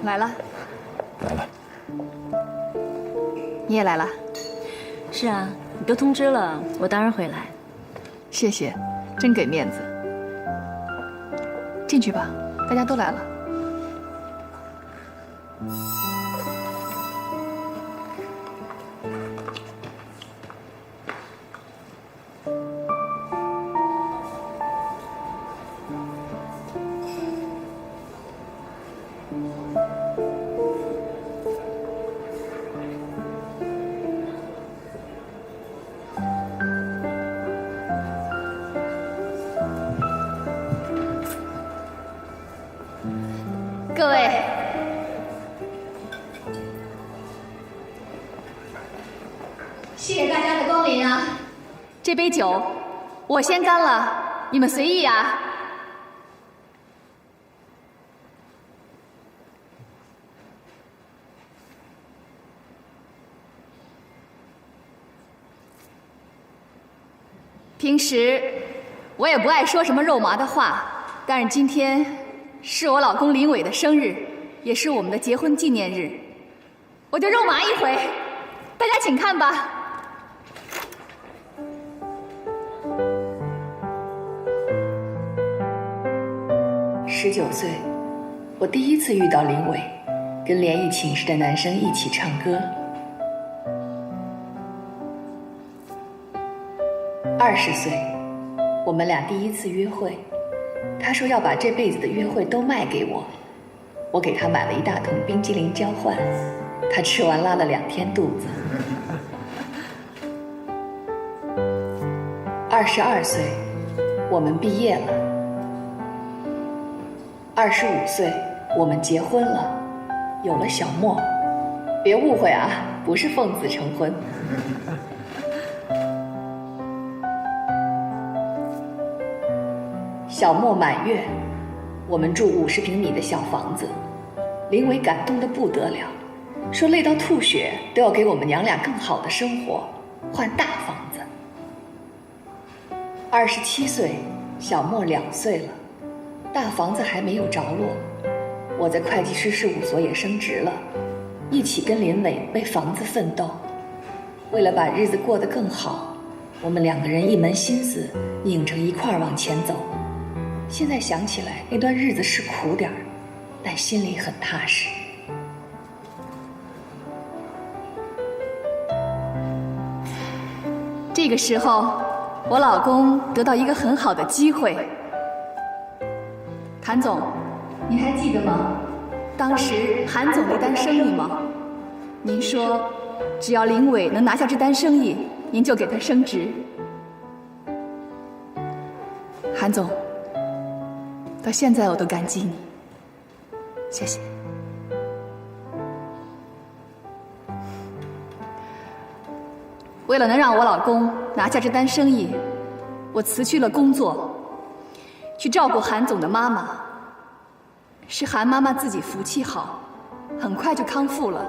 来了。来了。你也来了？是啊，你都通知了，我当然会来。谢谢，真给面子。进去吧，大家都来了。各位，谢谢大家的光临啊！这杯酒我先干了，你们随意啊。平时我也不爱说什么肉麻的话，但是今天是我老公林伟的生日，也是我们的结婚纪念日，我就肉麻一回，大家请看吧。19岁，我第一次遇到林伟，跟联谊寝室的男生一起唱歌。20岁，我们俩第一次约会。他说要把这辈子的约会都卖给我，我给他买了一大桶冰激凌交换，他吃完拉了2天肚子。22岁，我们毕业了。25岁，我们结婚了，有了小莫。别误会啊，不是奉子成婚。小莫满月，我们住50平米的小房子，林伟感动得不得了，说累到吐血都要给我们娘俩更好的生活，换大房子。27岁，小莫2岁了，大房子还没有着落，我在会计师事务所也升职了，一起跟林伟为房子奋斗。为了把日子过得更好，我们2个人一门心思拧成一块往前走。现在想起来，那段日子是苦点儿，但心里很踏实。这个时候，我老公得到一个很好的机会。谭总，您还记得吗？当时韩总那单生意吗？您说，只要林伟能拿下这单生意，您就给他升职。韩总。到现在我都感激你，谢谢。为了能让我老公拿下这单生意，我辞去了工作，去照顾韩总的妈妈。是韩妈妈自己福气好，很快就康复了。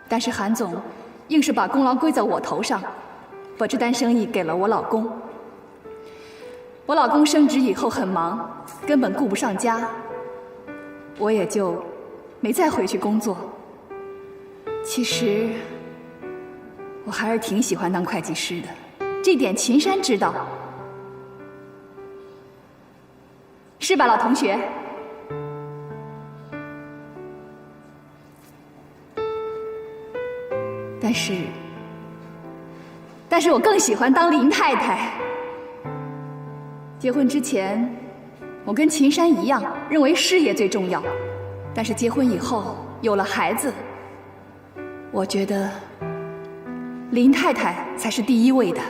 但是韩总硬是把功劳归在我头上，把这单生意给了我老公。我老公升职以后很忙，根本顾不上家，我也就没再回去工作。其实我还是挺喜欢当会计师的，这点秦山知道，是吧，老同学？但是我更喜欢当林太太。结婚之前，我跟秦山一样，认为事业最重要。但是结婚以后，有了孩子，我觉得林太太才是第一位的。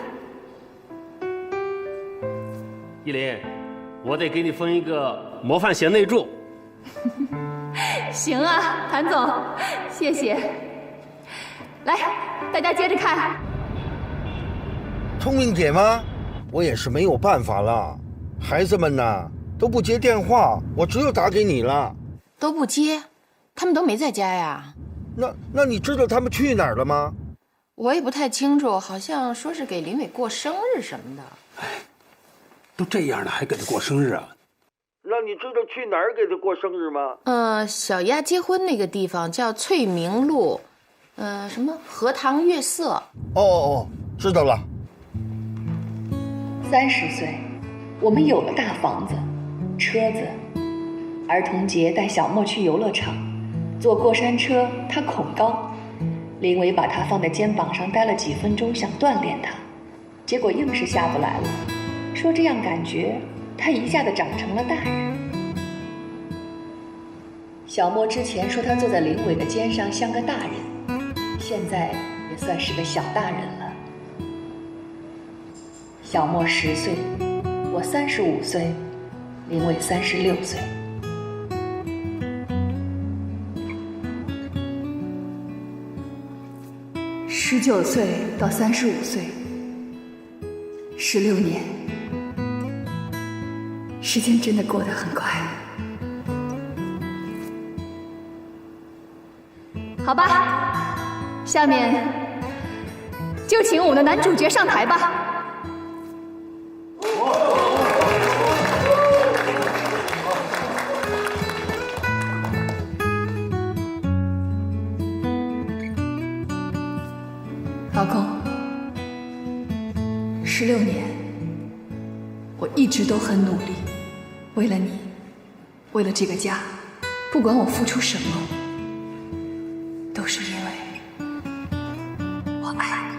依林，我得给你封一个模范贤内助。行啊，谭总，谢谢。来，大家接着看。聪明姐吗？我也是没有办法了，孩子们呢都不接电话，我只有打给你了。都不接，他们都没在家呀。那你知道他们去哪儿了吗？我也不太清楚，好像说是给林伟过生日什么的。哎，都这样了还给他过生日啊？那你知道去哪儿给他过生日吗？小丫结婚那个地方叫翠明路，什么荷塘月色。哦，知道了。30岁，我们有了大房子、车子。儿童节带小莫去游乐场，坐过山车，他恐高。林伟把他放在肩膀上待了几分钟，想锻炼他，结果硬是下不来了，说这样感觉他一下子长成了大人。小莫之前说他坐在林伟的肩上像个大人，现在也算是个小大人了。小莫10岁，我35岁，林伟36岁。19岁到35岁，16年，时间真的过得很快。好吧，下面就请我们的男主角上台吧。老公，16年，我一直都很努力，为了你，为了这个家，不管我付出什么，都是因为我爱你。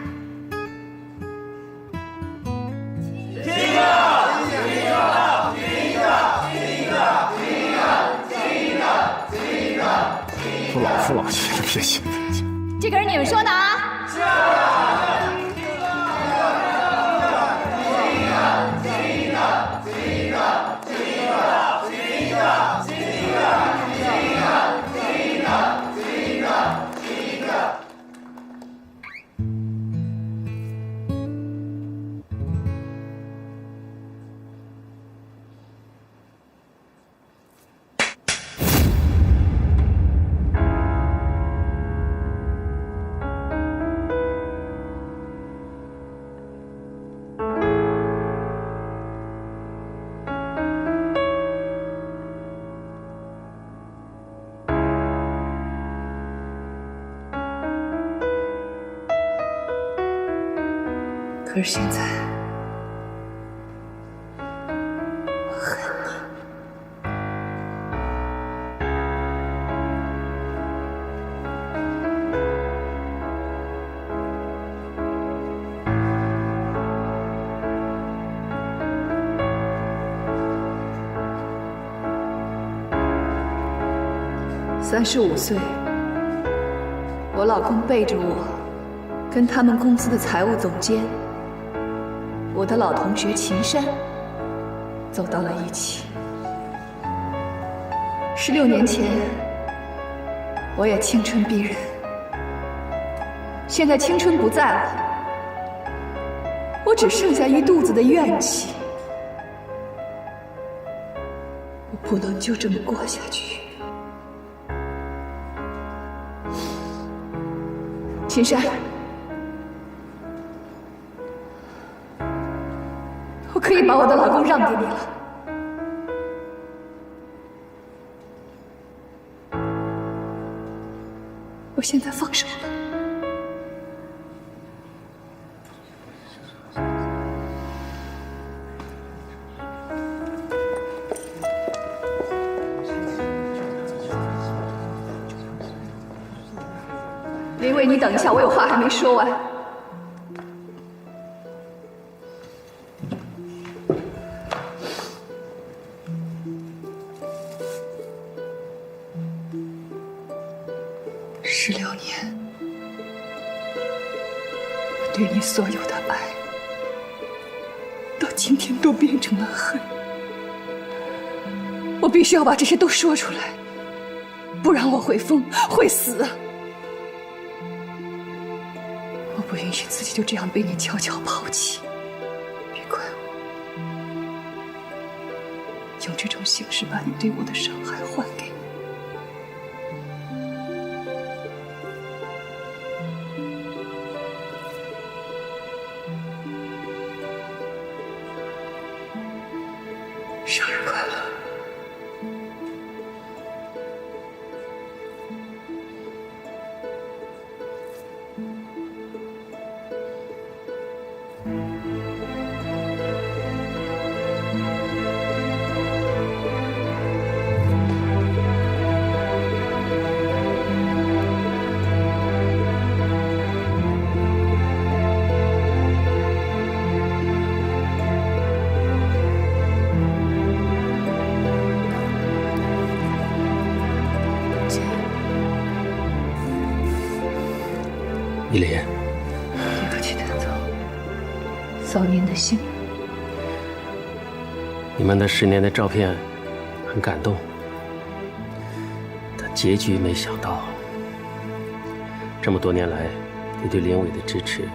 不老夫老妻的，别信。这可是你们说的啊！可是现在，我恨你。35岁，我老公背着我，跟他们公司的财务总监，我的老同学秦山走到了一起。16年前，我也青春逼人，现在青春不在了，我只剩下一肚子的怨气。我不能就这么过下去。秦山，我可以把我的老公让给你了。我现在放手了。林伟，你等一下，我有话还没说完。16年，我对你所有的爱，到今天都变成了恨。我必须要把这些都说出来，不然我会疯，会死。我不允许自己就这样被你悄悄抛弃，别怪我，用这种形式把你对我的伤害还给你。生日快乐！依林，对不起，谭总，扫您的兴。你们的10年的照片很感动，但结局没想到。这么多年来，你对林伟的支持，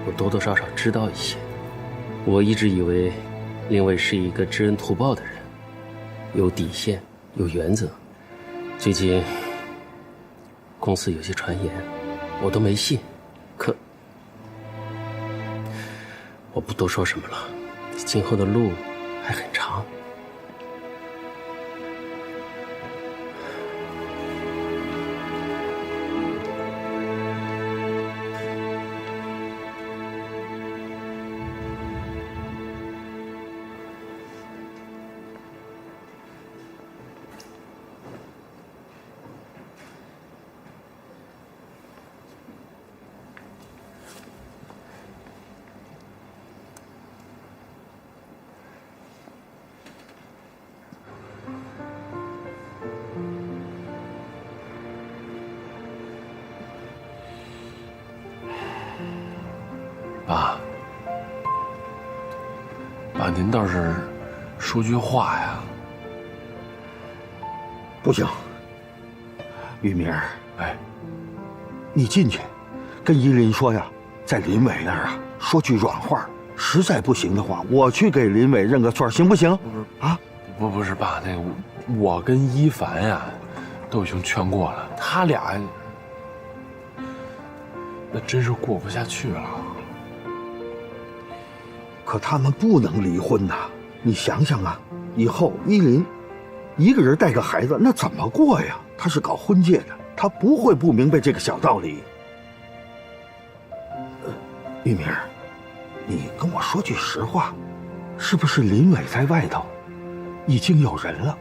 我多多少少知道一些。我一直以为林伟是一个知恩图报的人，有底线，有原则。最近公司有些传言，我都没信。可我不多说什么了，今后的路还很长。爸，您倒是说句话呀！不行，玉明，哎，你进去，跟依林说呀，在林伟那儿啊说句软话，实在不行的话，我去给林伟认个错，行不行？啊？不是爸，那我跟一凡呀，都已经劝过了，他俩那真是过不下去了。可他们不能离婚呐！你想想啊，以后依林一个人带个孩子，那怎么过呀？他是搞婚介的，他不会不明白这个小道理。玉明，你跟我说句实话，是不是林伟在外头已经有人了？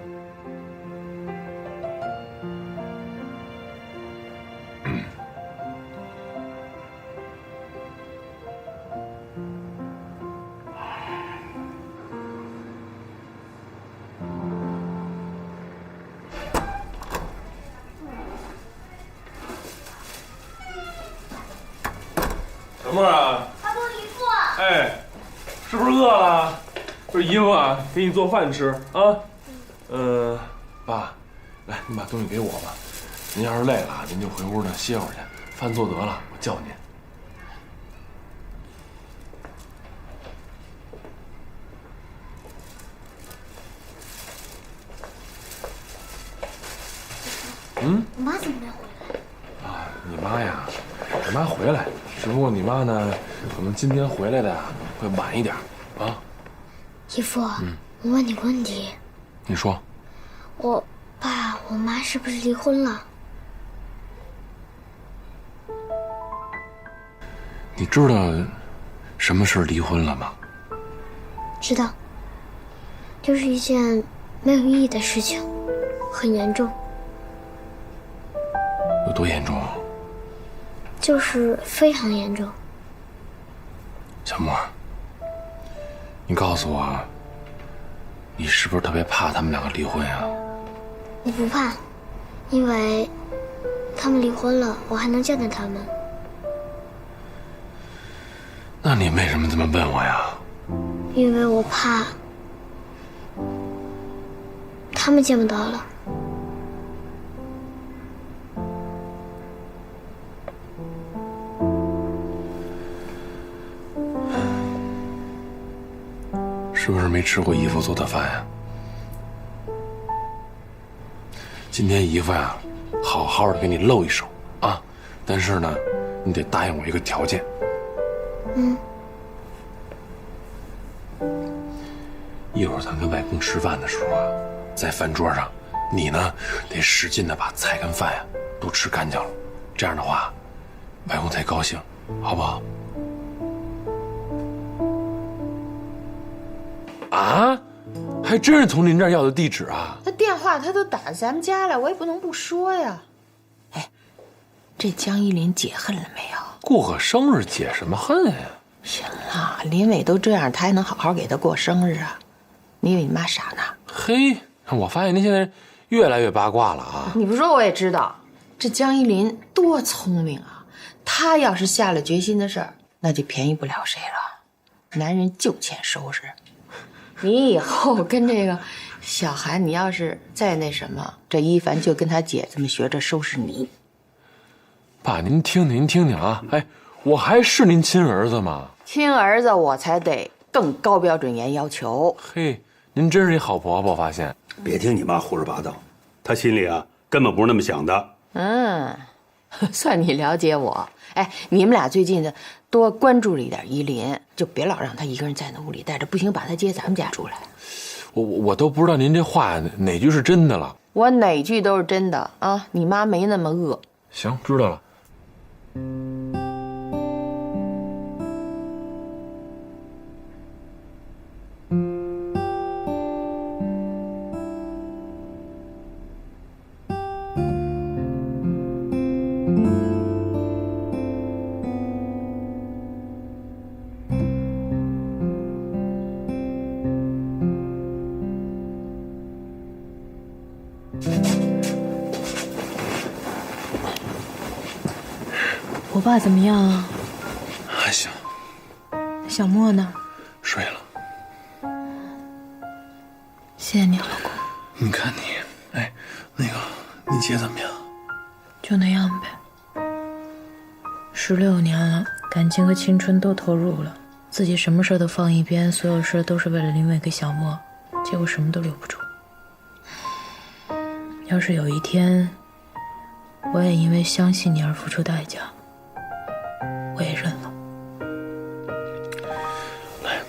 小沫啊，阿公姨父，哎，是不是饿了？这姨夫啊，给你做饭吃啊。爸，来，你把东西给我吧。您要是累了，您就回屋呢歇会儿去。饭做得了，我叫您。我妈怎么没回来？啊，你妈呀，我妈回来，只不过你妈呢，可能今天回来的会晚一点啊。姨父，我问你个问题，你说，我爸我妈是不是离婚了？你知道什么是离婚了吗？知道，就是一件没有意义的事情，很严重，有多严重？就是非常严重。小沫，你告诉我，你是不是特别怕他们两个离婚呀？我不怕，因为他们离婚了，我还能见到他们。那你为什么这么问我呀？因为我怕他们见不到了。是不是没吃过姨夫做的饭呀？今天姨夫呀，好好的给你露一手啊，但是呢，你得答应我一个条件。一会儿咱跟外公吃饭的时候啊，在饭桌上，你呢得使劲的把菜跟饭呀都吃干净了，这样的话，外公才高兴，好不好？啊，还真是从您这儿要的地址啊！他电话他都打咱们家了，我也不能不说呀。哎，这江依林解恨了没有？过个生日解什么恨呀？行了，林伟都这样，他还能好好给他过生日啊？你以为你妈傻呢？嘿，我发现您现在越来越八卦了啊！你不说我也知道，这江依林多聪明啊！他要是下了决心的事儿，那就便宜不了谁了。男人就欠收拾。你以后跟这个小韩，你要是再那什么，这一凡就跟他姐这么学着收拾你。爸，您听听啊！哎，我还是您亲儿子吗？亲儿子我才得更高标准严要求。嘿，您真是一好婆婆，发现。别听你妈胡说八道，她心里啊根本不是那么想的。算你了解我。哎，你们俩最近的多关注了一点依林，就别老让她一个人在那屋里待着，不行把她接咱们家住来。我都不知道您这话哪句是真的了。我哪句都是真的啊！你妈没那么恶。行，知道了。我爸怎么样啊？还行。小莫呢？睡了。谢谢你，老公。你看你，哎，那个，你姐怎么样？就那样呗。16年了，感情和青春都投入了，自己什么事都放一边，所有事都是为了林伟跟小莫，结果什么都留不住。要是有一天，我也因为相信你而付出代价，我也认了。来，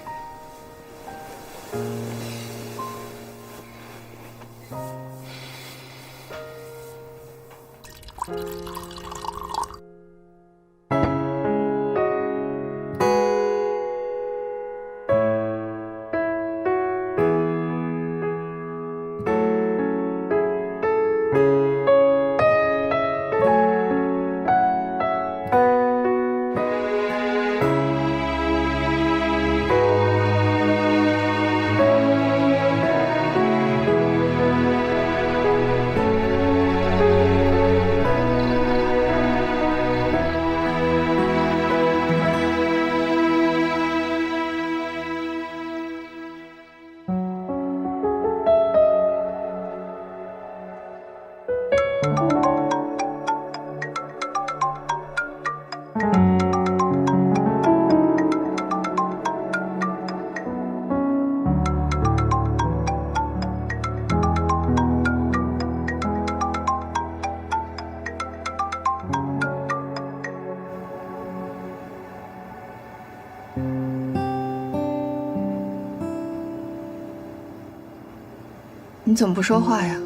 你怎么不说话呀？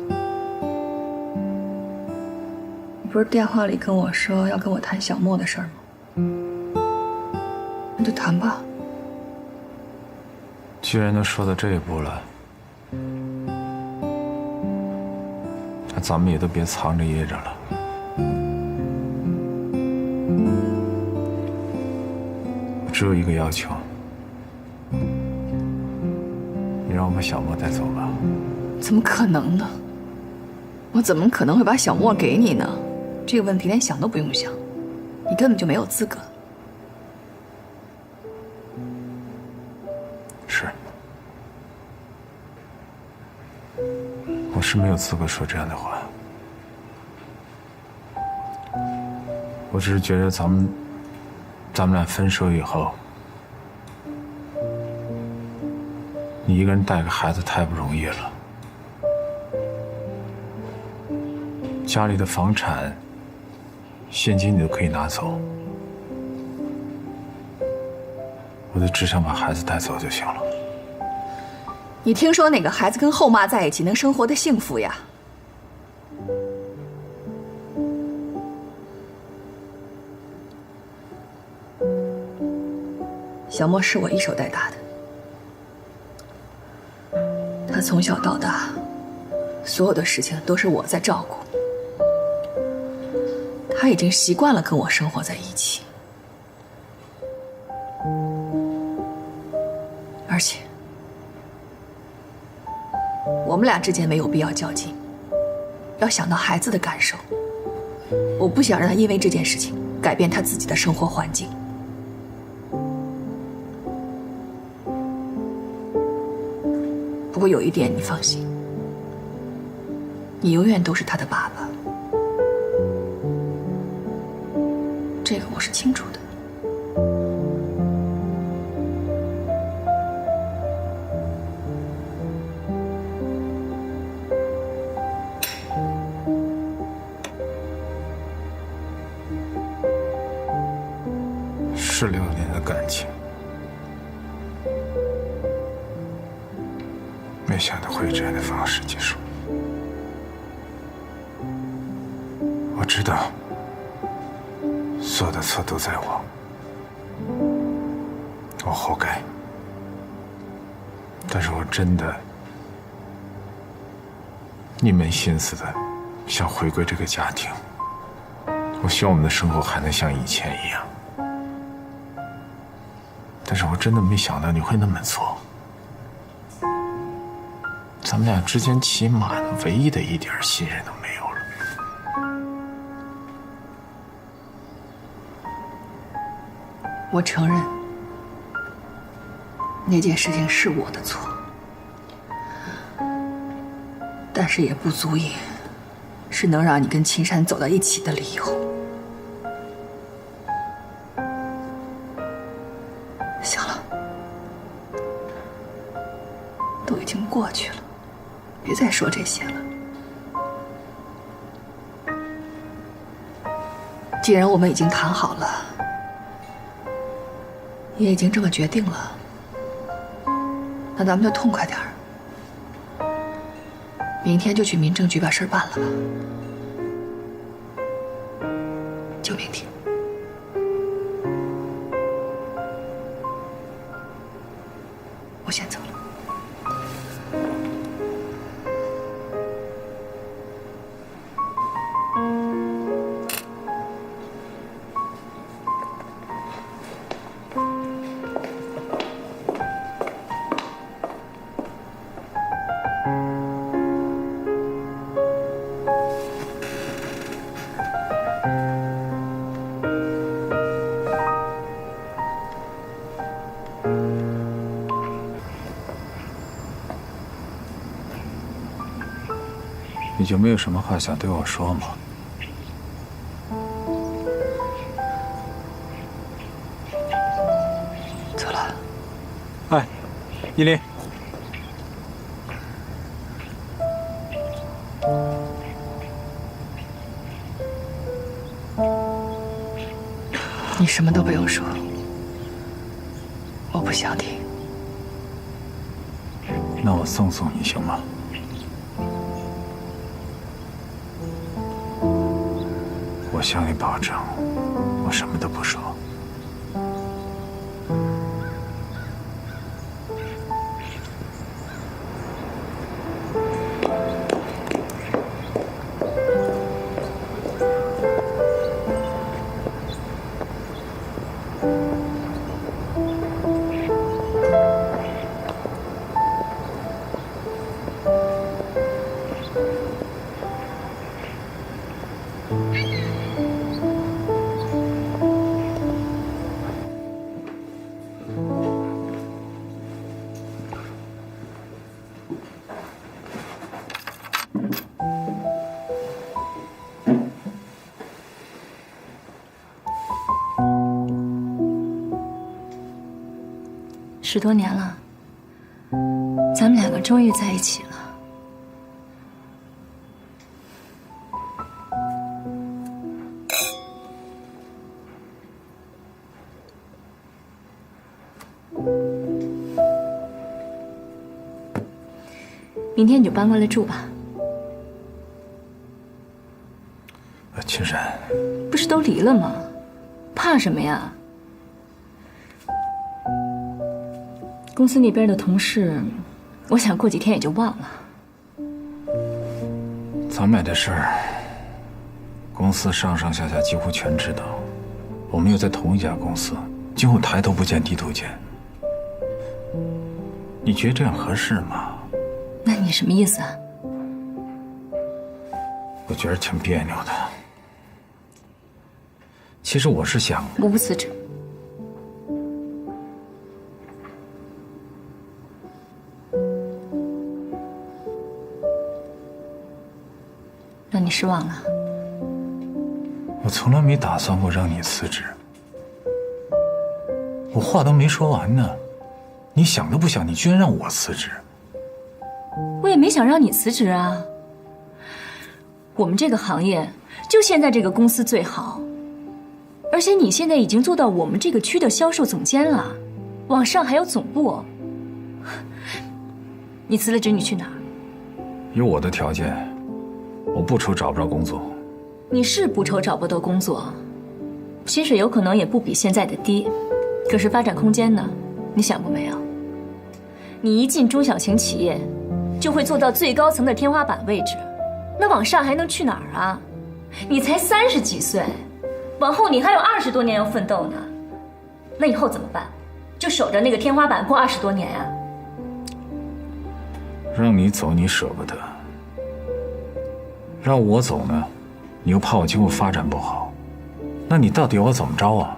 你不是电话里跟我说要跟我谈小莫的事儿吗？那就谈吧。既然都说到这一步了，那咱们也都别藏着掖着了。我只有一个要求，你让我把小莫带走吧。怎么可能呢？我怎么可能会把小莫给你呢？这个问题连想都不用想，你根本就没有资格。是，我是没有资格说这样的话。我只是觉得咱们俩分手以后，你一个人带个孩子太不容易了。家里的房产、现金你都可以拿走，我就只想把孩子带走就行了。你听说哪个孩子跟后妈在一起能生活的幸福呀？小莫是我一手带大的，他从小到大，所有的事情都是我在照顾。他已经习惯了跟我生活在一起，而且我们俩之间没有必要较劲，要想到孩子的感受。我不想让他因为这件事情改变他自己的生活环境。不过有一点你放心，你永远都是他的爸爸，这个我是清楚的。16年的感情，没想到会以这样的方式结束。我知道，所有的错都在我，我活该。但是我真的一门心思的想回归这个家庭。我希望我们的生活还能像以前一样。但是我真的没想到你会那么做。咱们俩之间起码的唯一的一点信任都没有了。我承认，那件事情是我的错，但是也不足以是能让你跟秦山走到一起的理由。行了，都已经过去了，别再说这些了。既然我们已经谈好了，也已经这么决定了，那咱们就痛快点儿，明天就去民政局把事儿办了吧。就明天。我先走了。你就没有什么话想对我说吗？走了。哎，依林，你什么都不用说，我不想听。那我送送你行吗？我向你保证，我什么都不说。10多年了，咱们两个终于在一起了。明天你就搬过来住吧。青山，不是都离了吗？怕什么呀？公司那边的同事，我想过几天也就忘了。咱们俩的事儿，公司上上下下几乎全知道。我们又在同一家公司，今后抬头不见低头见。你觉得这样合适吗？那你什么意思啊？我觉得挺别扭的。其实我是想，我不辞职。让你失望了？我从来没打算过让你辞职。我话都没说完呢，你想都不想，你居然让我辞职。我也没想让你辞职啊。我们这个行业就现在这个公司最好，而且你现在已经做到我们这个区的销售总监了，往上还有总部。你辞了职，你去哪儿？有我的条件，我不愁找不着工作。你是不愁找不到工作，薪水有可能也不比现在的低，可是发展空间呢？你想过没有？你一进中小型企业，就会做到最高层的天花板位置，那往上还能去哪儿啊？你才30几岁，往后你还有20多年要奋斗呢，那以后怎么办？就守着那个天花板过20多年啊？让你走你舍不得，让我走呢，你又怕我今后发展不好，那你到底要我怎么着啊？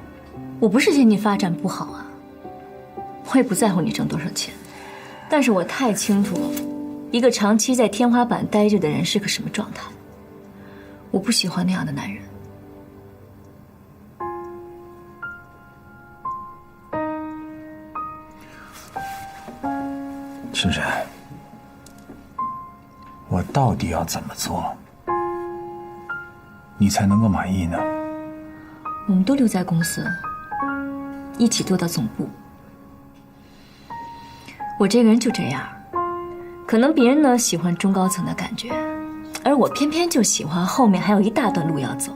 我不是嫌你发展不好啊，我也不在乎你挣多少钱，但是我太清楚一个长期在天花板待着的人是个什么状态。我不喜欢那样的男人。深深，我到底要怎么做，你才能够满意呢？我们都留在公司，一起做到总部。我这个人就这样，可能别人呢喜欢中高层的感觉，而我偏偏就喜欢后面还有一大段路要走。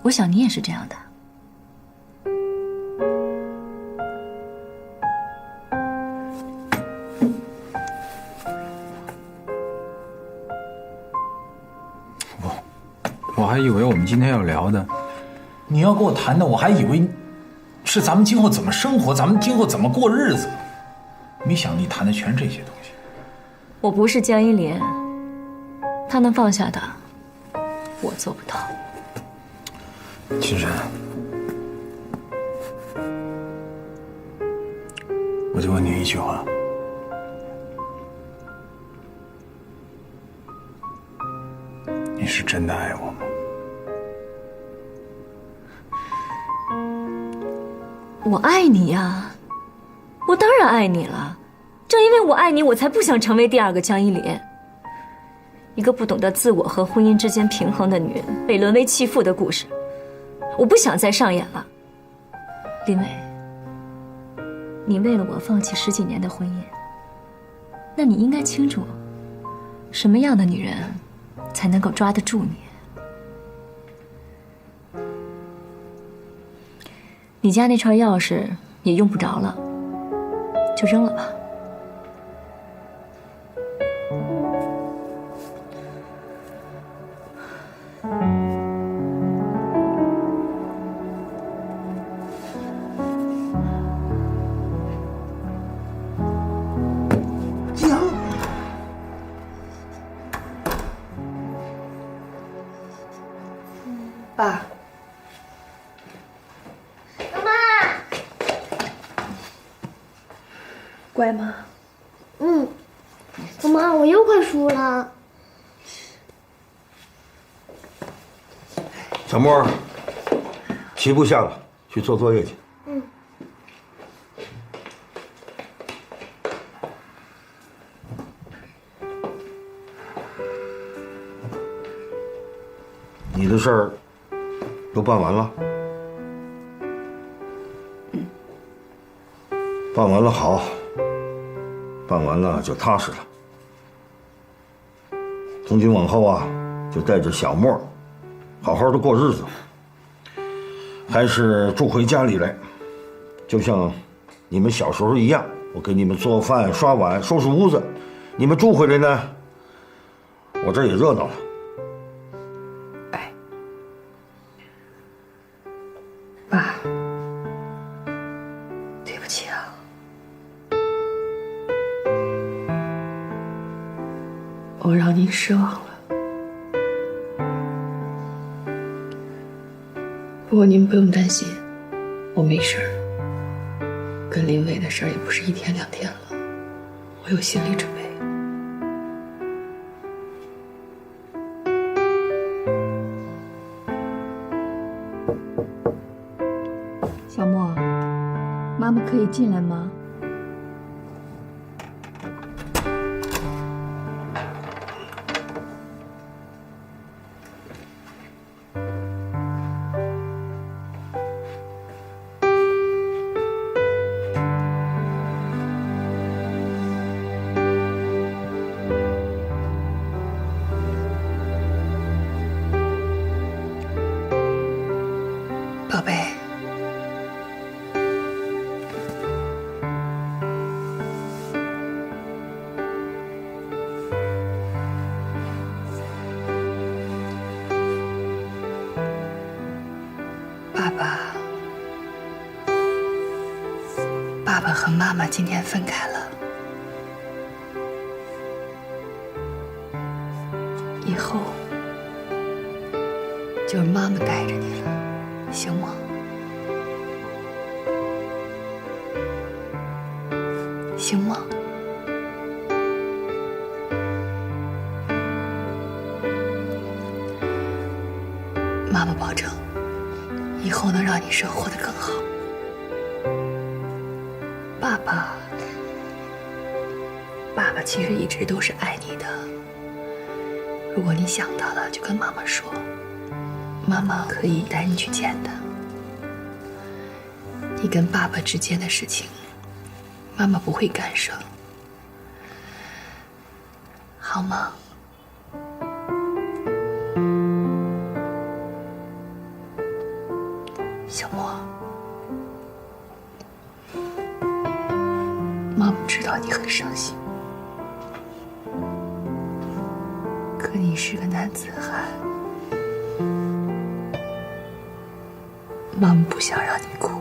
我想你也是这样的。我还以为我们今天要聊的，你要跟我谈的，我还以为是咱们今后怎么生活，咱们今后怎么过日子，没想你谈的全是这些东西。我不是江一林，他能放下的，我做不到。青山，我就问你一句话，你是真的爱我吗？我爱你呀，我当然爱你了。正因为我爱你，我才不想成为第二个江一林，一个不懂得自我和婚姻之间平衡的女人被沦为弃妇的故事，我不想再上演了。林伟，你为了我放弃10几年的婚姻，那你应该清楚，什么样的女人才能够抓得住你。你家那串钥匙也用不着了，就扔了吧。爸。乖吗？妈妈，我又快输了。小莫，棋不下了，去做作业去。你的事儿都办完了？办完了好。办完了就踏实了。从今往后啊，就带着小莫，好好的过日子。还是住回家里来，就像你们小时候一样，我给你们做饭、刷碗、收拾屋子。你们住回来呢，我这儿也热闹了。爸，对不起啊。我让您失望了。不过您不用担心，我没事儿。跟林伟的事儿也不是1天2天了，我有心理准备。小莫，妈妈可以进来吗？宝贝，爸爸和妈妈今天分开了，以后就是妈妈带着你了，行吗？行吗？妈妈保证，以后能让你生活得更好。爸爸其实一直都是爱你的。如果你想到了，就跟妈妈说，妈妈可以带你去见他。你跟爸爸之间的事情，妈妈不会干涉，好吗？小莫，妈妈知道你很伤心，可你是个男子汉，妈妈不想让你哭。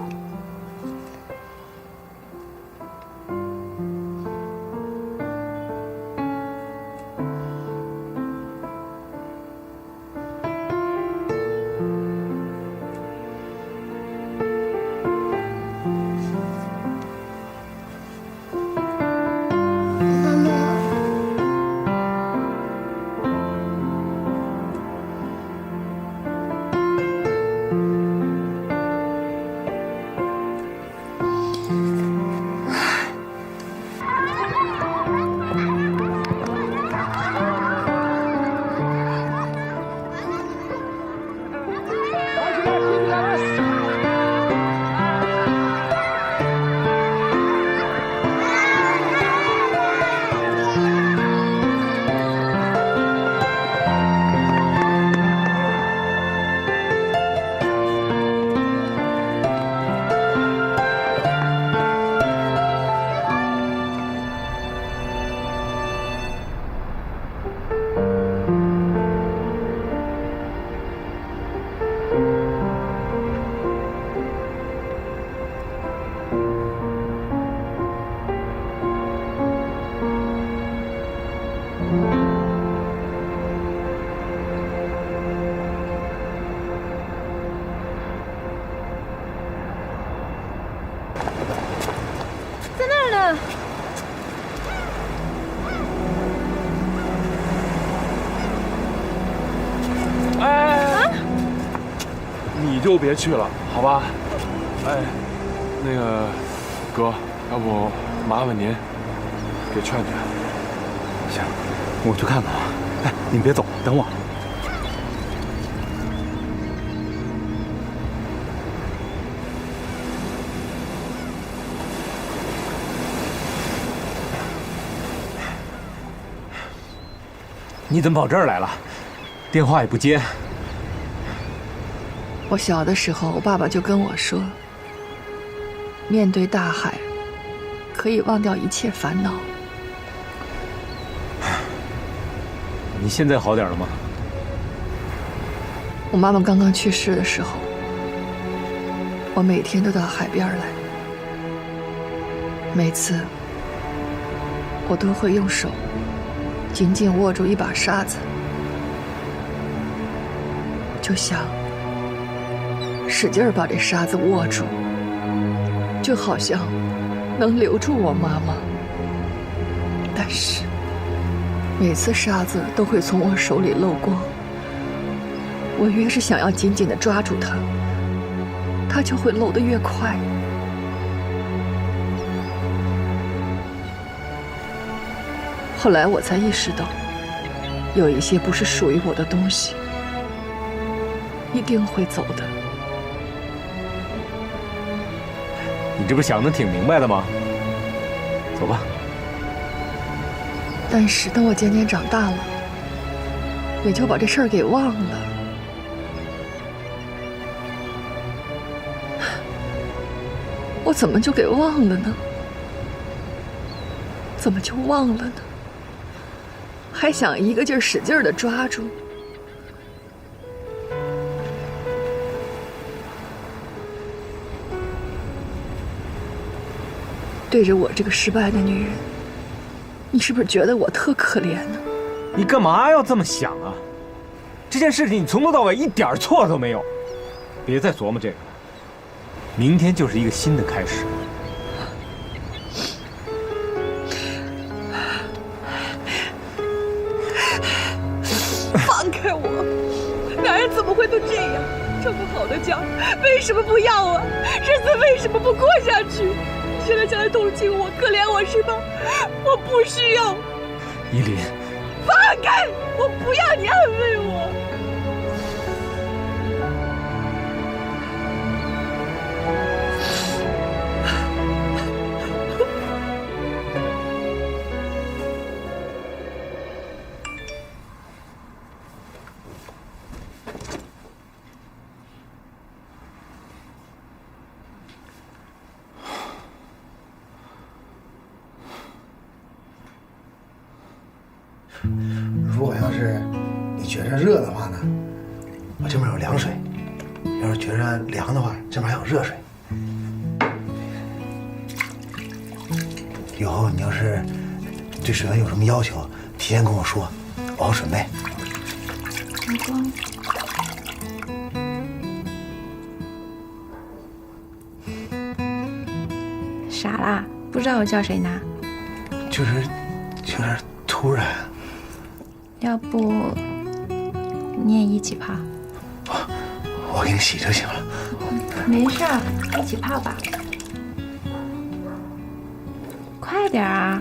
在那儿呢。哎，你就别去了，好吧？哎，那个哥，要不麻烦您给劝劝。行，我去看看啊。哎，您别走，等我。你怎么跑这儿来了？电话也不接。我小的时候，我爸爸就跟我说，面对大海，可以忘掉一切烦恼。你现在好点了吗？我妈妈刚刚去世的时候，我每天都到海边来，每次我都会用手紧紧握住一把沙子，就想使劲把这沙子握住，就好像能留住我妈妈。但是每次沙子都会从我手里漏光，我越是想要紧紧地抓住它，它就会漏得越快。后来我才意识到，有一些不是属于我的东西，一定会走的。你这不想得挺明白的吗？走吧。但是等我渐渐长大了，也就把这事儿给忘了。我怎么就给忘了呢？怎么就忘了呢？还想一个劲儿使劲儿地抓住。对着我这个失败的女人，你是不是觉得我特可怜呢？你干嘛要这么想啊？这件事情你从头到尾一点错都没有，别再琢磨这个了。明天就是一个新的开始。放开我！男人怎么会都这样？这么好的家，为什么不要啊？日子为什么不过下去？你现在想来同情我、可怜我是吧？我不需要。依林，放开！我不要你安慰我。如果要是你觉着热的话呢，我这边有凉水；要是觉着凉的话，这边还有热水。以后你要是对水温有什么要求，提前跟我说，我好准备。老公，傻啦？不知道我叫谁呢？就是有点突然。要不你也一起泡？我给你洗就行了。没事儿，一起泡吧。快点啊！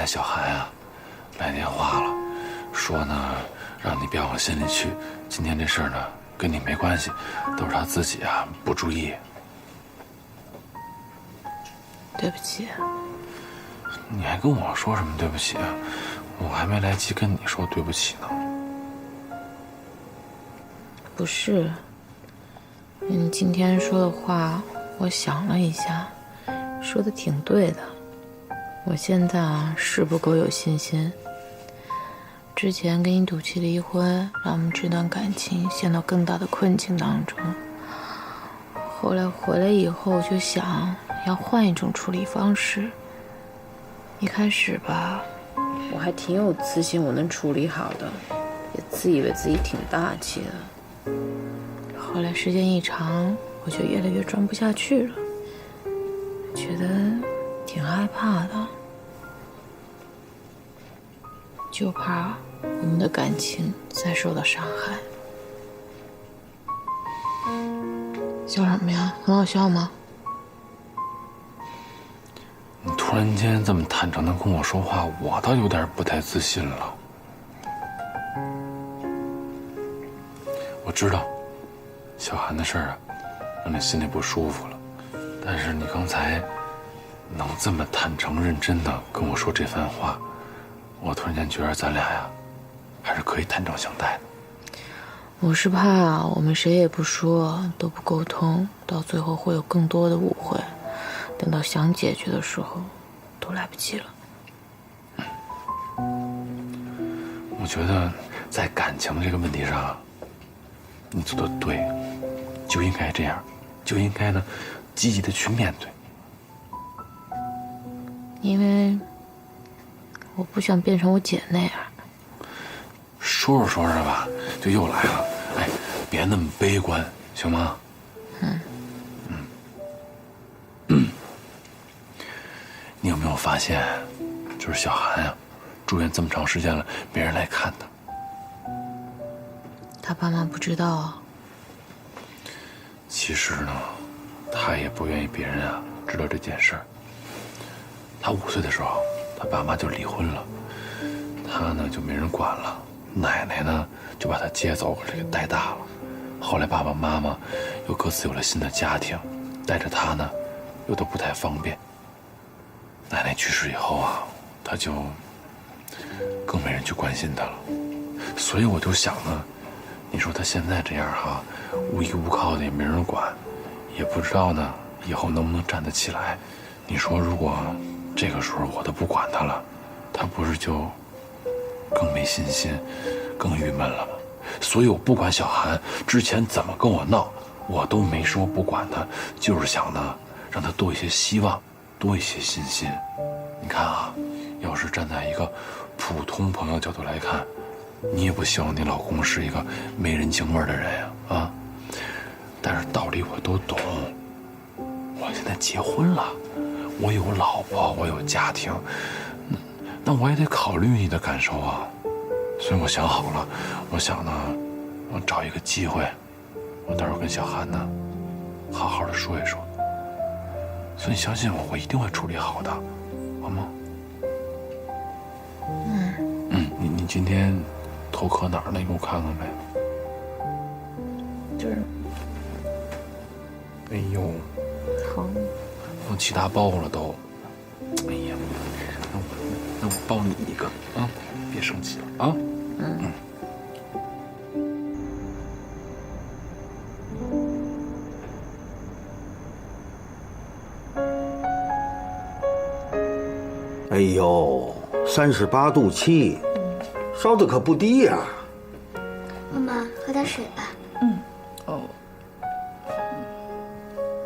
小韩啊，来电话了，说呢，让你别往心里去。今天这事儿呢，跟你没关系，都是他自己啊不注意。对不起。你还跟我说什么对不起啊？我还没来及跟你说对不起呢。不是，你今天说的话，我想了一下，说的挺对的。我现在啊是不够有信心。之前跟你赌气离婚，让我们这段感情陷到更大的困境当中。后来回来以后就想要换一种处理方式。一开始吧，我还挺有自信，我能处理好的，也自以为自己挺大气的。后来时间一长，我就越来越装不下去了，觉得挺害怕的，就怕我们的感情再受到伤害。笑什么呀？很好笑吗？你突然间这么坦诚地跟我说话，我倒有点不太自信了。我知道小韩的事儿啊，让你心里不舒服了，但是你刚才能这么坦诚认真地跟我说这番话，我突然间觉得咱俩呀还是可以坦诚相待的。我是怕我们谁也不说，都不沟通，到最后会有更多的误会，等到想解决的时候，都来不及了。我觉得在感情这个问题上，你做的对，就应该这样，就应该呢，积极的去面对。因为我不想变成我姐那样。说着说着吧，就又来了。哎，别那么悲观，行吗？你有没有发现，就是小韩呀，住院这么长时间了，没人来看他。他爸妈不知道啊。其实呢，他也不愿意别人啊知道这件事儿。他5岁的时候，他爸妈就离婚了，他呢就没人管了，奶奶呢就把他接走，给带大了。后来爸爸妈妈又各自有了新的家庭，带着他呢又都不太方便。奶奶去世以后啊，他就更没人去关心他了。所以我就想呢，你说他现在这样哈，无依无靠的也没人管，也不知道呢以后能不能站得起来。你说如果这个时候我都不管他了，他不是就更没信心，更郁闷了吗？所以我不管小韩之前怎么跟我闹，我都没说不管他，就是想呢让他多一些希望，多一些信心。你看啊，要是站在一个普通朋友角度来看，你也不希望你老公是一个没人情味的人呀，啊！但是道理我都懂，我现在结婚了，我有老婆，我有家庭，那我也得考虑你的感受啊。所以我想好了，我想呢，我找一个机会，我到时候跟小韩呢，好好的说一说。所以你相信我，我一定会处理好的，好吗？你今天头磕哪儿了？你给我看看呗。这儿。哎呦，疼。我起大包了都。哎呀，那我抱你一个啊，别生气了啊。哎呦，38度7，烧的可不低呀。妈妈，喝点水吧。哦。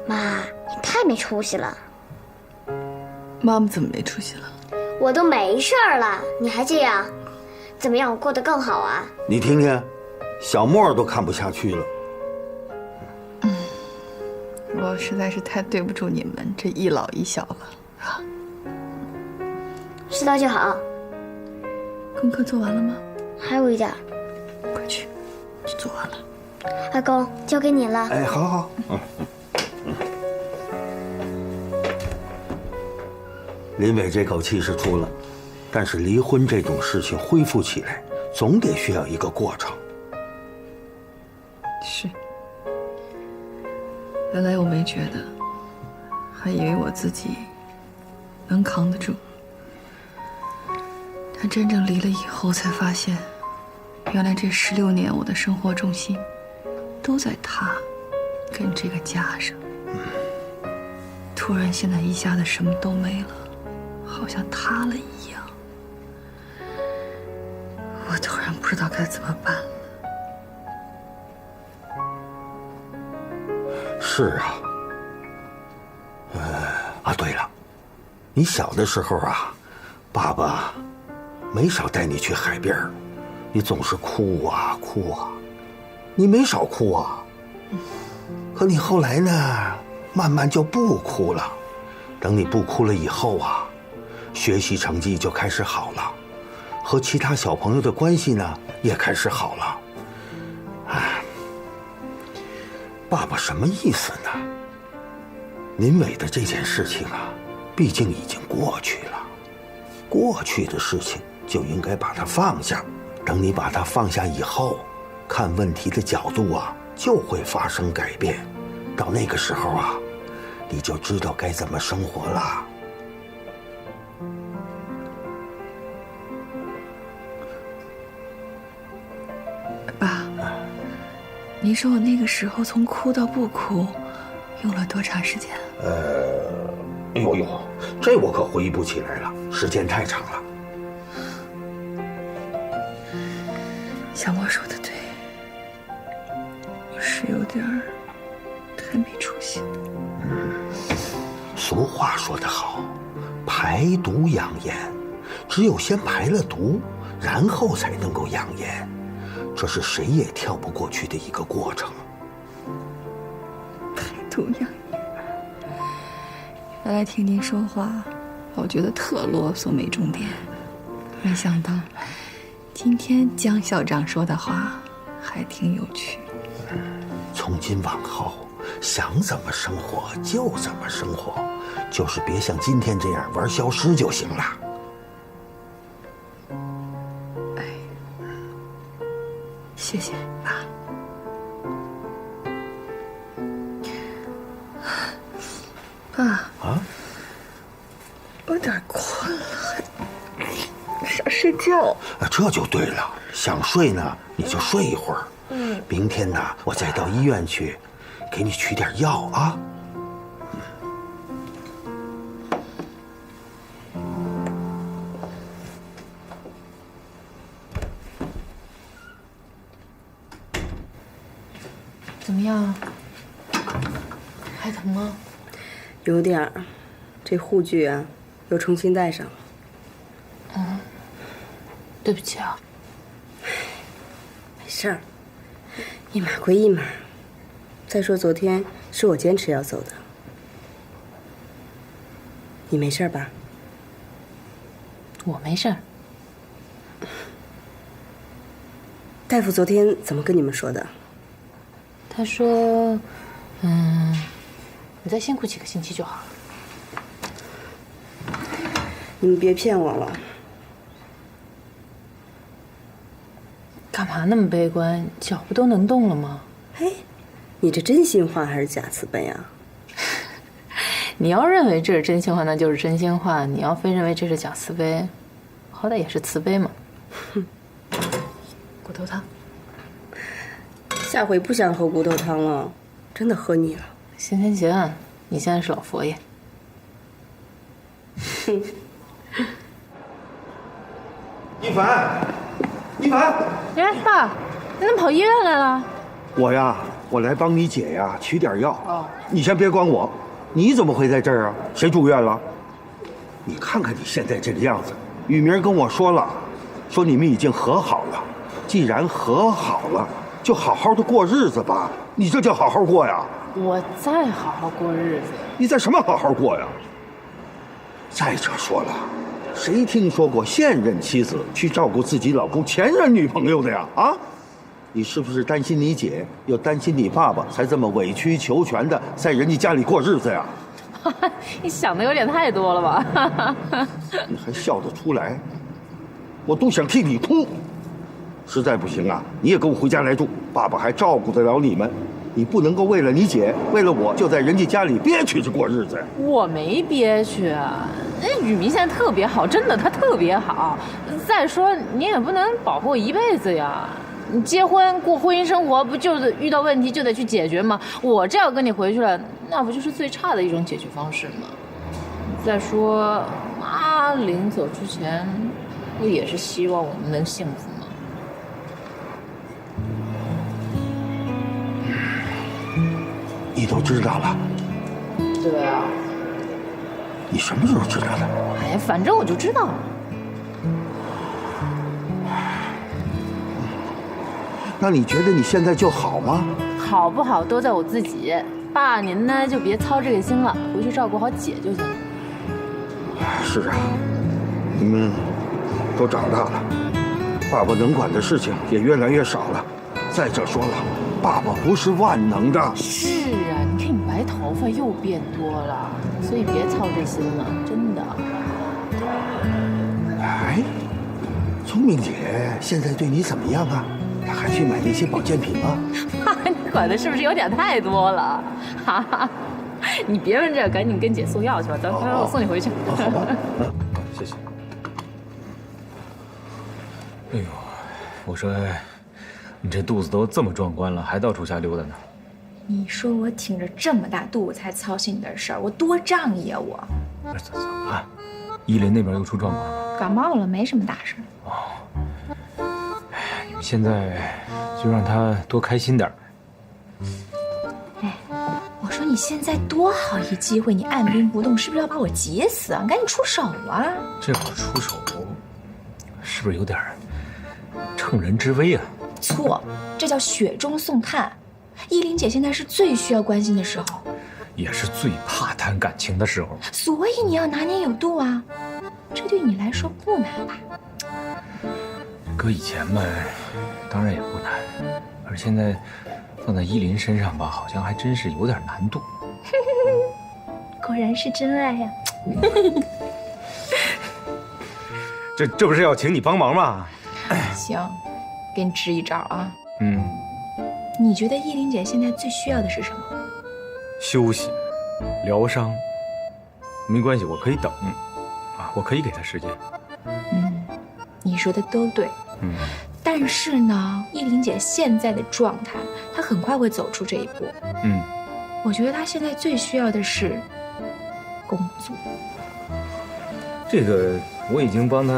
妈，你太没出息了。妈妈怎么没出息了？我都没事儿了，你还这样，怎么让我过得更好啊？你听听，小莫都看不下去了。我实在是太对不住你们这一老一小了啊。知道就好。功课做完了吗？还有一点。快去做完了。阿公，交给你了。哎，好好。林伟这口气是出了，但是离婚这种事情恢复起来，总得需要一个过程。是。原来我没觉得，还以为我自己能扛得住。但真正离了以后，才发现，原来这16年我的生活重心都在他跟这个家上。突然现在一下子什么都没了，好像塌了一样。我突然不知道该怎么办了。是啊，对了，你小的时候啊，爸爸没少带你去海边，你总是哭啊哭啊，你没少哭啊。可你后来呢，慢慢就不哭了。等你不哭了以后啊，学习成绩就开始好了，和其他小朋友的关系呢也开始好了。哎，爸爸什么意思呢？林伟的这件事情啊，毕竟已经过去了，过去的事情就应该把它放下。等你把它放下以后，看问题的角度啊，就会发生改变。到那个时候啊，你就知道该怎么生活了。您说我那个时候从哭到不哭，用了多长时间？哎呦，这我可回忆不起来了，时间太长了。小莫说的对，我是有点太没出息了。俗话说得好，排毒养颜，只有先排了毒，然后才能够养颜，这是谁也跳不过去的一个过程。排毒养颜。原来听您说话，我觉得特啰嗦没重点，没想到今天江校长说的话还挺有趣。从今往后，想怎么生活就怎么生活，就是别像今天这样玩消失就行了。哎，谢谢爸。爸啊，我有点困了，还想睡觉。这就对了，想睡呢你就睡一会儿。明天呢，我再到医院去，给你取点药啊。怎么样？还疼吗？有点儿，这护具啊，又重新戴上了。对不起啊。没事儿，一码归一码。再说昨天是我坚持要走的，你没事吧？我没事儿。大夫昨天怎么跟你们说的？他说，你再辛苦几个星期就好了。你们别骗我了。干嘛那么悲观？脚不都能动了吗？嘿，你这真心话还是假慈悲啊？你要认为这是真心话，那就是真心话；你要非认为这是假慈悲，好歹也是慈悲嘛。哼，骨头汤，下回不想喝骨头汤了，真的喝腻了。行，你现在是老佛爷。哼。一凡，哎，爸，你怎么跑医院来了？我来帮你姐呀取点药。你先别管我，你怎么会在这儿啊？谁住院了？你看看你现在这个样子。雨明跟我说了，说你们已经和好了。既然和好了，就好好的过日子吧。你这叫好好过呀？我再好好过日子。你在什么好好过呀？再者说了，谁听说过现任妻子去照顾自己老公前任女朋友的呀？啊，你是不是担心你姐，又担心你爸爸，才这么委曲求全的在人家家里过日子呀？你想的有点太多了吧？你还笑得出来？我都想替你哭。实在不行啊，你也跟我回家来住，爸爸还照顾得了你们。你不能够为了你姐，为了我，就在人家家里憋屈着过日子呀。我没憋屈，那雨明现在特别好，真的，他特别好。再说你也不能保护我一辈子呀。你结婚过婚姻生活，不就是遇到问题就得去解决吗？我这要跟你回去了，那不就是最差的一种解决方式吗？再说妈临走之前，不也是希望我们能幸福吗？你都知道了？对啊。你什么时候知道的？哎呀，反正我就知道了。那你觉得你现在就好吗？好不好都在我自己。爸，您呢就别操这个心了，回去照顾好姐就行了。是啊，你们都长大了，爸爸能管的事情也越来越少了。再者说了，爸爸不是万能的。是啊，你看你白头发又变多了，所以别操这心了，真的。哎，聪明姐现在对你怎么样啊？她还去买那些保健品吗？你管的是不是有点太多了？哈哈，你别问这，赶紧跟姐送药去吧，等会儿我送你回去。好吧，谢谢。哎呦，我说，你这肚子都这么壮观了，还到处瞎溜达呢？你说我挺着这么大肚子才操心你的事儿，我多仗义啊我！怎么了？依林那边又出状况了吗？感冒了，没什么大事。你们现在就让他多开心点。哎，我说你现在多好一机会，你按兵不动，是不是要把我急死啊？赶紧出手啊！这会儿出手，是不是有点乘人之危啊？错，这叫雪中送炭。依林姐现在是最需要关心的时候，也是最怕谈感情的时候。所以你要拿捏有度啊，这对你来说不难吧？搁以前嘛，当然也不难，而现在放在依林身上吧，好像还真是有点难度。果然是真爱呀！这不是要请你帮忙吗？行，给你支一招啊。你觉得依林姐现在最需要的是什么？休息、疗伤。没关系，我可以等啊，我可以给她时间。你说的都对。但是呢，依林姐现在的状态，她很快会走出这一步。我觉得她现在最需要的是工作。这个我已经帮她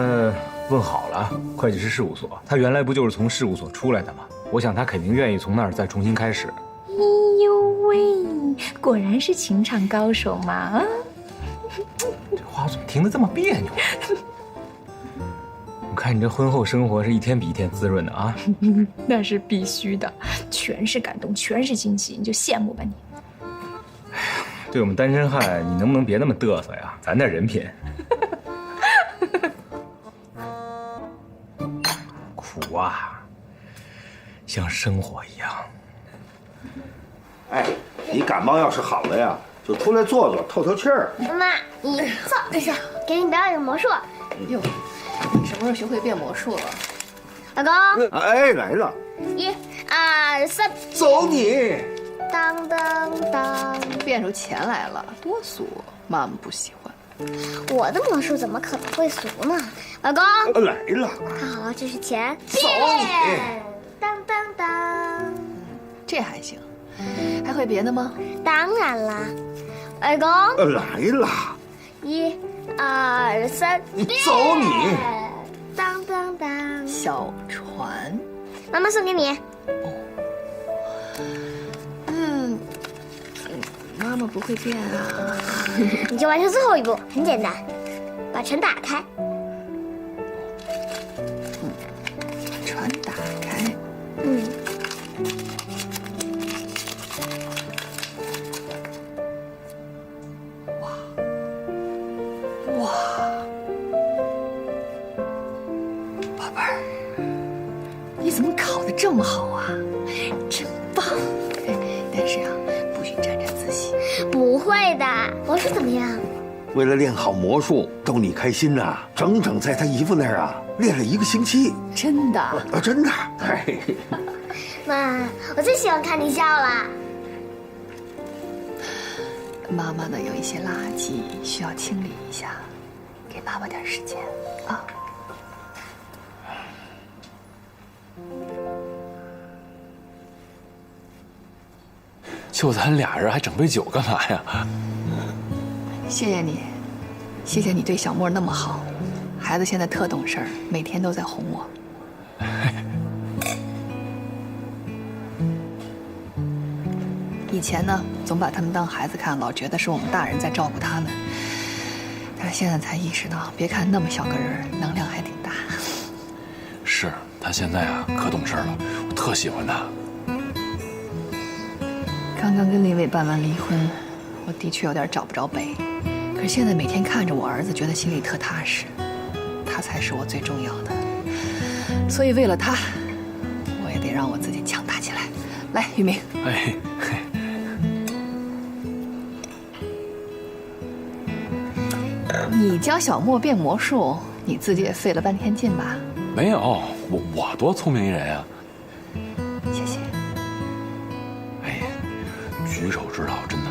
问好了，会计师事务所，她原来不就是从事务所出来的吗？我想她肯定愿意从那儿再重新开始。哎呦喂，果然是情场高手嘛！啊，这话怎么听得这么别扭？我看你这婚后生活是一天比一天滋润的啊！那是必须的，全是感动，全是惊喜，你就羡慕吧你。哎呀，对我们单身汉，你能不能别那么嘚瑟呀？咱点人品。苦啊，像生活一样。哎，你感冒要是好了呀，就出来坐坐，透透气儿。妈妈，你坐一下，给你表演魔术。哟，你什么时候学会变魔术了？老公。哎，来了。1、2、3，走你！当当当，变出钱来了，多俗，妈妈不喜欢。我的魔术怎么可能会俗呢？老公。来了。看好了，这是钱。走你！当当当，这还行。还会别的吗？当然啦，老公。来了。1、2、3，走你！当当当，小船。妈妈送给你。妈妈不会变啊。你就完成最后一步，很简单，把船打开。船打开。哇，宝贝儿，你怎么考得这么好啊？真棒！但是啊，不许沾沾自喜。不会的，魔术怎么样？为了练好魔术，逗你开心呐，整整在他姨父那儿啊练了1个星期。真的？真的。哎，妈，我最喜欢看你笑了。妈妈呢有一些垃圾需要清理一下，给爸爸点时间啊。就咱俩人还整杯酒干嘛呀？谢谢你，谢谢你对小莫那么好，孩子现在特懂事儿，每天都在哄我。以前呢，总把他们当孩子看，老觉得是我们大人在照顾他们。但是现在才意识到，别看那么小个人，能量还挺大。是他现在啊，可懂事了，我特喜欢他。刚刚跟林伟办完离婚，我的确有点找不着北。可是现在每天看着我儿子，觉得心里特踏实，他才是我最重要的。所以为了他，我也得让我自己强大起来。来，玉明。哎。你教小莫变魔术，你自己也费了半天劲吧？没有，我多聪明一人啊！谢谢。哎，举手之劳，真的。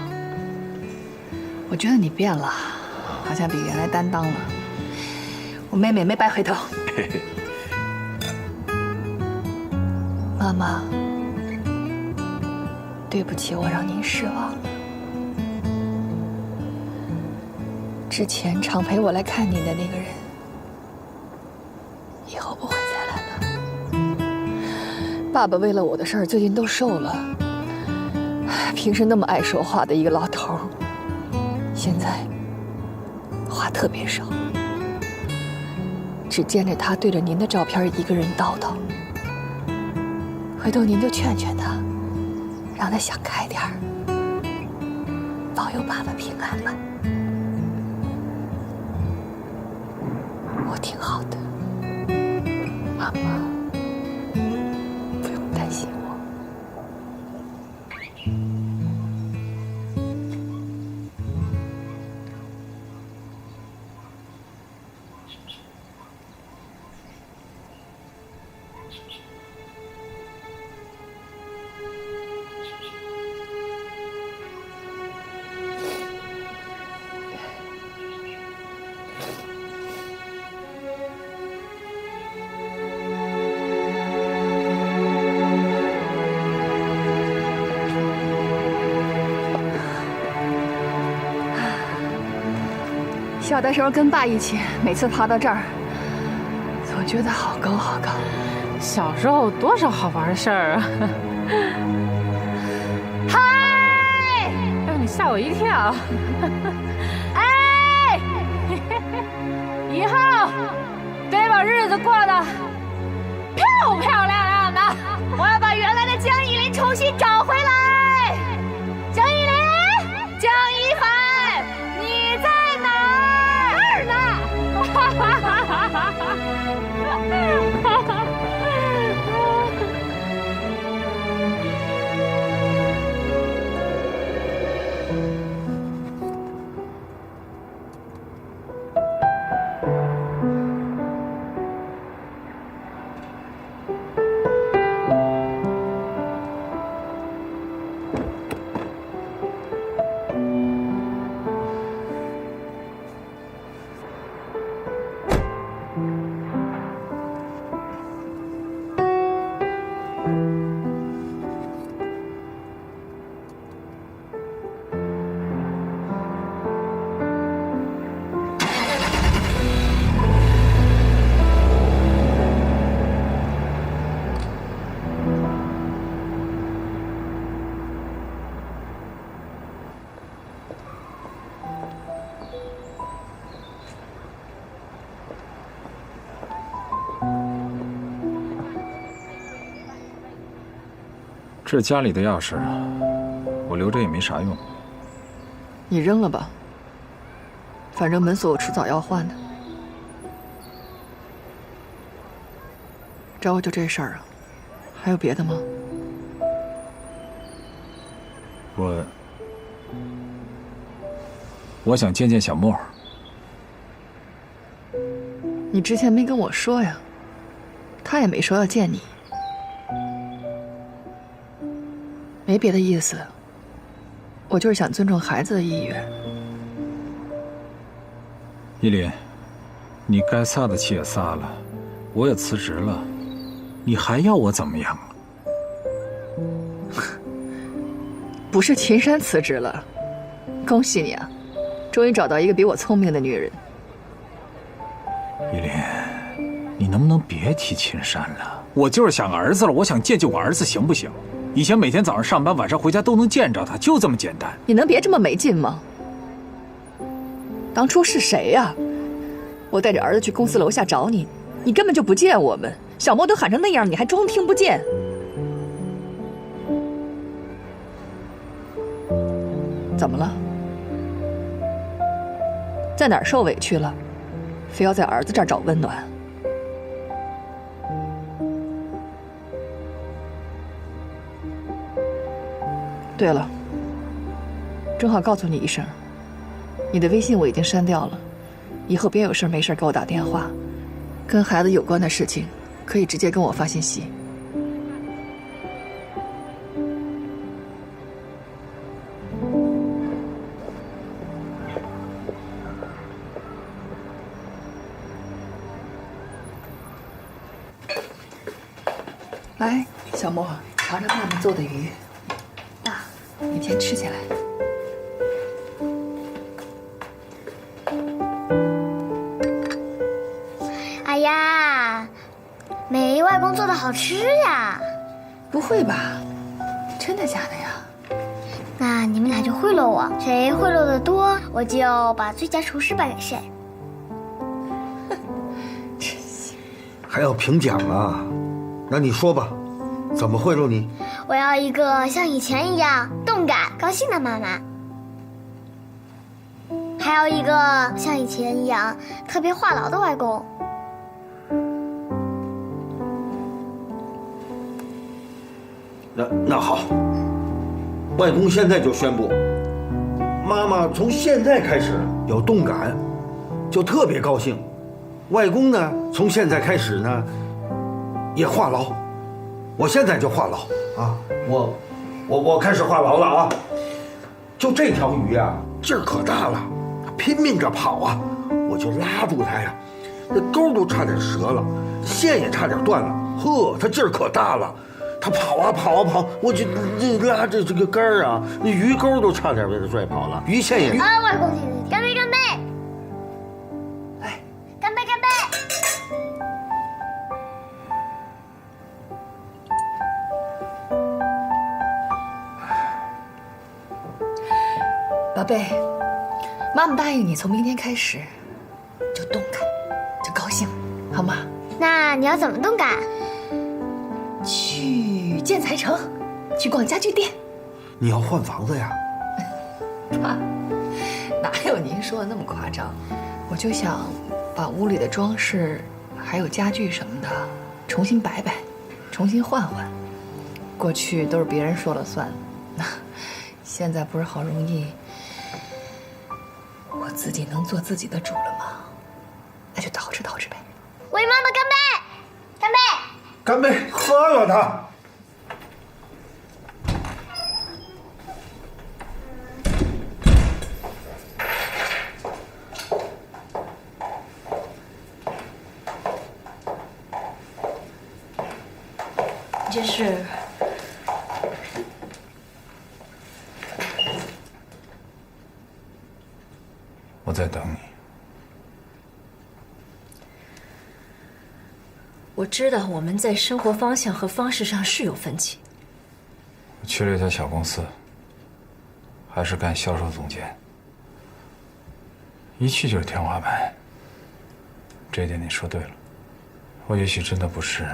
我觉得你变了，好像比原来担当了。我妹妹没白回头。啊，妈妈，对不起，我让您失望了。之前常陪我来看您的那个人，以后不会再来了。爸爸为了我的事儿，最近都瘦了。平时那么爱说话的一个老头儿，现在话特别少，只见着他对着您的照片一个人叨叨。回头您就劝劝他，让他想开点儿，保佑爸爸平安吧。我挺好的，妈妈不用担心我。小的时候跟爸一起，每次爬到这儿，总觉得好高好高。小时候多少好玩的事儿啊！嗨，让你吓我一跳！哎，以后得把日子过得漂漂亮亮的。我要把原来的江一林重新找回来。江一林，江一凡，你在哪儿呢？哈哈哈哈哈哈！这是家里的钥匙，我留着也没啥用。你扔了吧，反正门锁我迟早要换的。找我就这事儿啊？还有别的吗？我想见见小莫。你之前没跟我说呀，他也没说要见你。没别的意思，我就是想尊重孩子的意愿。依林，你该撒的气也撒了，我也辞职了，你还要我怎么样啊？不是秦山辞职了，恭喜你啊，终于找到一个比我聪明的女人。依林，你能不能别提秦山了？我就是想儿子了，我想见见我儿子，行不行？以前每天早上上班，晚上回家都能见着他，就这么简单。你能别这么没劲吗？当初是谁呀？我带着儿子去公司楼下找你，你根本就不见我们。小莫都喊成那样，你还装听不见？怎么了？在哪儿受委屈了？非要在儿子这儿找温暖？对了，正好告诉你一声，你的微信我已经删掉了，以后别有事没事给我打电话，跟孩子有关的事情可以直接跟我发信息。来，小莫，尝尝爸爸做的鱼。爸，你先吃起来。哎呀，美外公做的好吃呀！不会吧？真的假的呀？那你们俩就贿赂我，谁贿赂的多，我就把最佳厨师颁给谁。还要评奖啊？那你说吧，怎么贿赂你？我要一个像以前一样动感、高兴的妈妈，还有一个像以前一样特别话痨的外公。那好，外公现在就宣布，妈妈从现在开始有动感，就特别高兴。外公呢，从现在开始呢，也话痨。我现在就话痨啊！我开始话痨了啊！就这条鱼啊，劲儿可大了，拼命着跑啊，我就拉住它呀，那钩都差点折了，线也差点断了。呵，它劲儿可大了，它跑啊跑啊跑，我就拉着这个杆儿啊，那鱼钩都差点被它拽跑了，鱼线也……啊，外公，干杯干杯！干杯干杯！宝贝，妈妈答应你，从明天开始就动感，就高兴，好吗？那你要怎么动感？去建材城，去逛家具店。你要换房子呀？爸，哪有您说的那么夸张？我就想把屋里的装饰还有家具什么的重新摆摆，重新换换。过去都是别人说了算，现在不是好容易我自己能做自己的主了吗？那就捯饬捯饬呗。为妈妈干杯！干杯！干杯！喝了它。这是我在等你。我知道我们在生活方向和方式上是有分歧。我去了一家小公司，还是干销售总监，一去就是天花板。这一点你说对了，我也许真的不是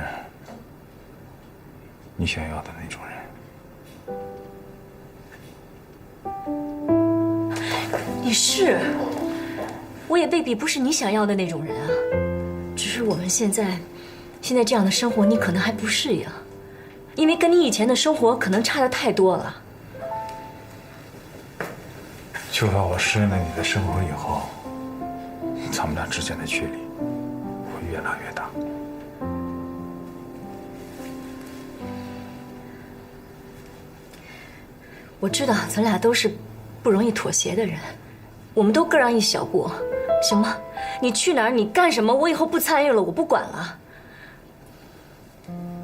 你想要的那种人。你是，我也未必不是你想要的那种人啊。只是我们现在这样的生活，你可能还不适应，因为跟你以前的生活可能差得太多了。就怕我适应了你的生活以后，咱们俩之间的距离会越拉越大。我知道咱俩都是不容易妥协的人，我们都各让一小步，行吗？你去哪儿，你干什么，我以后不参与了，我不管了。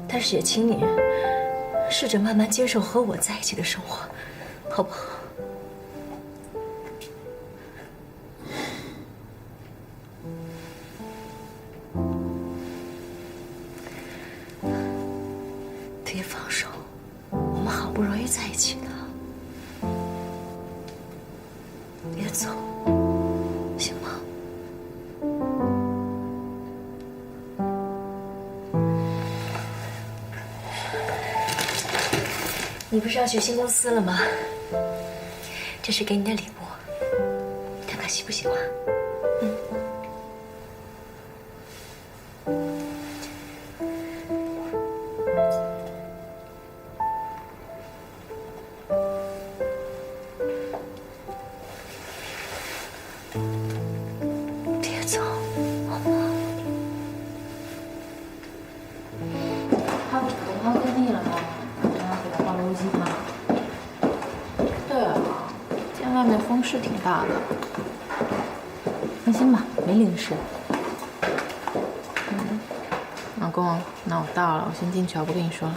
但是也请你试着慢慢接受和我在一起的生活，好不好？别放手，我们好不容易在一起的，别走，行吗？你不是要去新公司了吗？这是给你的礼物，看看喜不喜欢？别走，好吗？他不是冬奥跟你了吗？让他给他报楼机吗？对啊，今天外面风势挺大的。放心吧，没淋湿。老公，那我到了，我先进去，我不跟你说了。